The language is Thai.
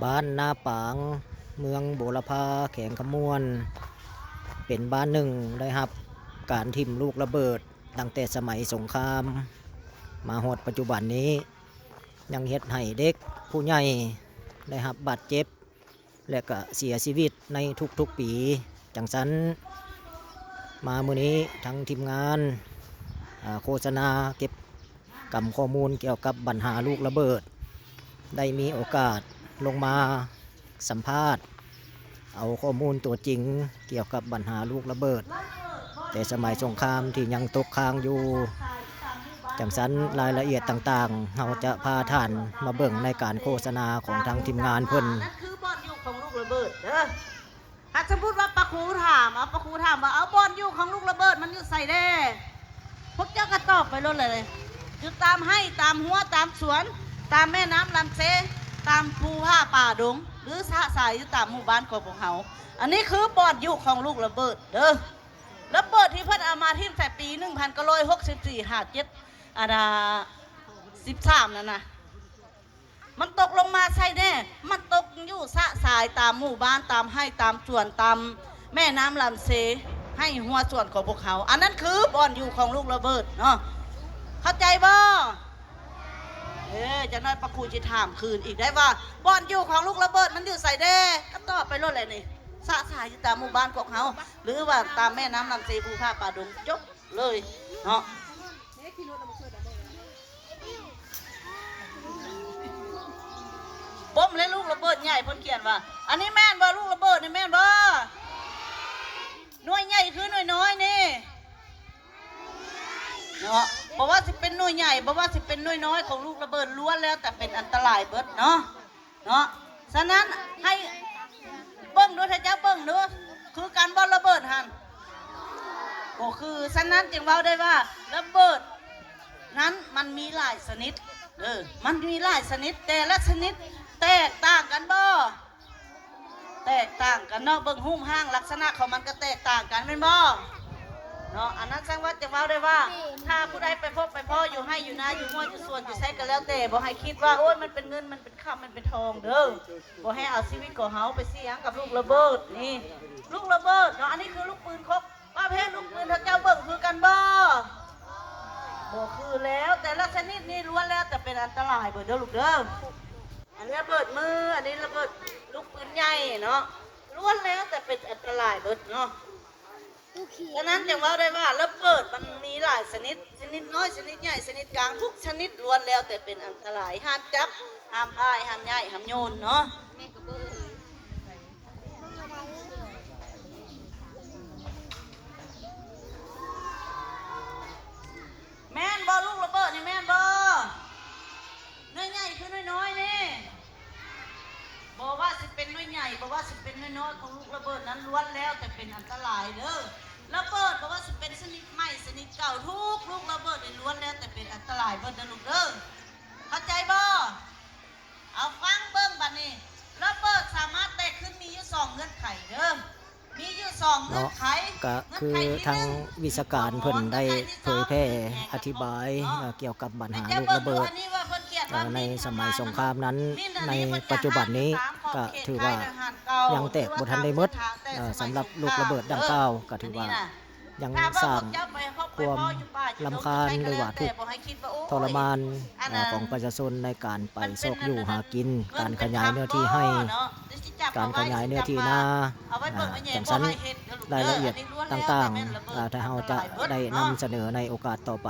บ้านนาปางเมืองโบรพาแขวงขมวนเป็นบ้านหนึ่งได้รับการทิ่มลูกระเบิดตั้งแต่สมัยสงครามมาฮอดปัจจุบันนี้ยังเฮ็ดให้เด็กผู้ใหญ่ได้รับบาดเจ็บและก็เสียชีวิตในทุกๆปีจังสันมามื้อนี้ทั้งทีมงานโฆษณาเก็บกำข้อมูลเกี่ยวกับปัญหาลูกระเบิดได้มีโอกาสลงมาสัมภาษณ์เอาข้อมูลตัวจริงเกี่ยวกับปัญหาลูกระเบิดแต่สมัยสงครามที่ยังตกค้างอยู่จังสันรายละเอียดต่างๆเราจะพาท่านมาเบิ่งในการโฆษณาของทางทีมงานเพิ่นนั่นคือบอลอยู่ของลูกระเบิดเด้อหากสมมติว่าป้าครูถามว่าเอาบอลอยู่ของลูกระเบิดมันอยู่ใส่แน่พวกเจ้าก็ตอบไปรถเลยอยู่ตามให้ตามหัวตามสวนตามแม่น้ำลำเซตามภูผ้าป่าดงหรือสะสายอยู่ตามหมู่บ้านของพวกเขาอันนี้คือบอลอยู่ของลูกระเบิดเด้อระเบิดที่เพิ่นเอามาที่แต่ปี1964 5713นั่นนะมันตกลงมาใช่แน่มันตกอยู่สะสายตามหมู่บ้านตามให้ตามสวนตามแม่น้ำลำเซให้หัวส่วนของพวกเขาอันนั้นคือบอลอยู่ของลูกระเบิดเนาะเข้าใจบ่จะน้อยประคูจะถามคืนอีกได้ว่าบอลอยู่ของลูกระเบิดมันอยู่ใส่แน่ก็ตอบไปรถเลยนี่สะสายอยู่ตามหมู่บ้านของเขาหรือว่าตามแม่น้ำลำเซภูผ้าป่าดงจบเลยเนาะบ่มและลูกระเบิดใหญ่พ้นเขียนว่าอันนี้แม่นบ่ลูกระเบิดนี่แม่นบ่หน่วยใหญ่คือหน่วยน้อยนี่เนาะบอกว่าสิเป็นหน่วยใหญ่บอกว่าสิเป็นหน่วยน้อยของลูกระเบิดล้วนแล้วแต่เป็นอันตรายเบิดเนาะฉะนั้นให้เบิ้งดูถ้าเจ้าเบิ้งดูคือการบอลระเบิดหันก็คือฉะนั้นจึงเว้าได้ว่าระเบิดนั้นมันมีหลายชนิดมันมีหลายชนิดแต่ละชนิดแตกต่างกันบ่แตกต่างกันเนาะเบิ่งหุ้มห้างลักษณะของมันก็แตกต่างกันเป็นบ่เนาะอันนั้นสร้างว่าจะเว้าได้ว่าถ้าผู้ใดไปพบไปพ่ออยู่ให้อยู่นาอยู่ห้วยอยู่สวนอยู่ไสก็แล้วแต่บ่ให้คิดว่าโอ้ยมันเป็นเงินมันเป็นข้าวมันเป็นทองเด้อบ่ให้เอาชีวิตของเฮาไปเสี่ยงกับลูกระเบิดนี่ลูกระเบิดเนาะอันนี้คือลูกปืนครบประเภทลูกปืนถ้าเจ้าเบิ่งคือกันบ่คือแล้วแต่ละชนิดนี่ล้วนแล้วแต่เป็นอันตรายเบิดเด้อลูกเด้ออันนี้ระเบิดมืออันนี้ระเบิดลูกปืนใหญ่เนาะล้วนแล้วแต่เป็นอันตรายเบิดเนาะดังนั้นจึงว่าได้ว่าระเบิดมันมีหลายชนิดชนิดน้อยชนิดใหญ่ชนิดกลางทุกชนิดล้วนแล้วแต่เป็นอันตรายห้ามจับห้ามพายห้ามย่ายห้ามโยนเนาะแม่นบอลูกระเบิดนี่แม่นบอน้อยใหญ่คือน้อยๆนี่บอกว่าสิเป็นน้อยใหญ่บอกว่าสิเป็นน้อยๆของลูกระเบิดนั้นล้วนแล้วแต่เป็นอันตรายเด้อระเบิดบอกว่าสิเป็นชนิดใหม่ชนิดเก่าทุกลูกระเบิดล้วนแล้วแต่เป็นอันตรายเบิดเด้อลูกเด้อเข้าใจบ่เอาฟังเบิ่งบัดนี้ระเบิดสามารถแตกขึ้นมีอยู่2เงื่อนไขเด้อมีอยู่2เงื่อนไขก็คือทางวิชาการเพิ่นได้เผยแพร่อธิบายเกี่ยวกับปัญหาลูกระเบิดในสมัยสงครามนั้นในปัจจุบันนี้ก็ถือว่ายังแตกบ่ทันได้หมดสำหรับลูกระเบิดดังกล่าวก็ถือว่ายังสร้างความรำคาญหรือว่าทุกข์ทรมานของประชาชนในการไปซอกอยู่หากินการขยายเนื้อที่ให้การขยายเนื้อที่นาอย่างนั้นรายละเอียดต่างๆถ้าเราจะได้นำเสนอในโอกาสต่อไป